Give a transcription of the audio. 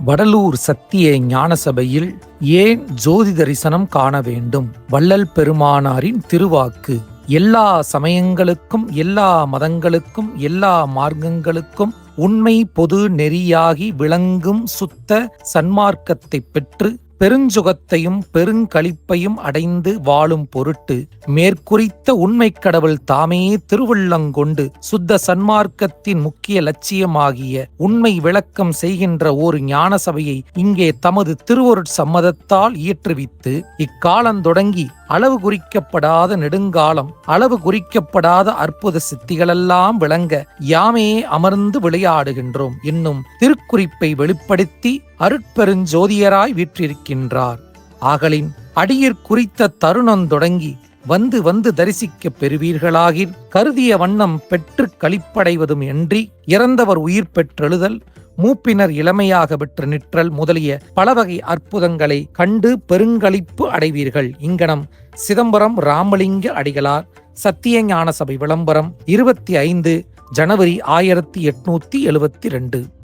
வடலூர் சத்திய ஞானசபையில் ஏன் ஜோதி தரிசனம் காண வேண்டும்? வள்ளல் பெருமானாரின் திருவாக்கு. எல்லா சமயங்களுக்கும், எல்லா மதங்களுக்கும், எல்லா மார்க்கங்களுக்கும் உண்மை பொது நெறியாகி விளங்கும் சுத்த சன்மார்க்கத்தை பெற்று பெருஞ்சுகத்தையும் பெருங்களிப்பையும் அடைந்து வாழும் பொருட்டு மேற்குறித்த உண்மை கடவுள் தாமே திருவுள்ளங்கொண்டு சுத்த சன்மார்க்கத்தின் முக்கிய லட்சியமாகிய உண்மை விளக்கம் செய்கின்ற ஒரு ஞான சபையை இங்கே தமது திருவருட் சம்மதத்தால் இயற்றுவித்து இக்காலந்தொடங்கி அளவு குறிக்கப்படாத நெடுங்காலம் அளவு குறிக்கப்படாத அற்புத சித்திகளெல்லாம் விளங்க யாமே அமர்ந்து விளையாடுகின்றோம் என்னும் திருக்குறிப்பை வெளிப்படுத்தி அருட்பெருஞ்சோதியராய் வீற்றிருக்கின்றார். ஆகலின் அடியிற் குறித்த தருணம் தொடங்கி வந்து வந்து தரிசிக்க பெறுவீர்களாகில் கருதிய வண்ணம் பெற்று களிப்படைவதும் என்றி இறந்தவர் உயிர் பெற்றெழுதல், மூப்பினர் இளமையாக பெற்று நிற்றல் முதலிய பலவகை அற்புதங்களை கண்டு பெருங்களிப்பு அடைவீர்கள். இங்கனம் சிதம்பரம் ராமலிங்க அடிகளார். சத்திய ஞான சபை விளம்பரம் 25 ஜனவரி 1872.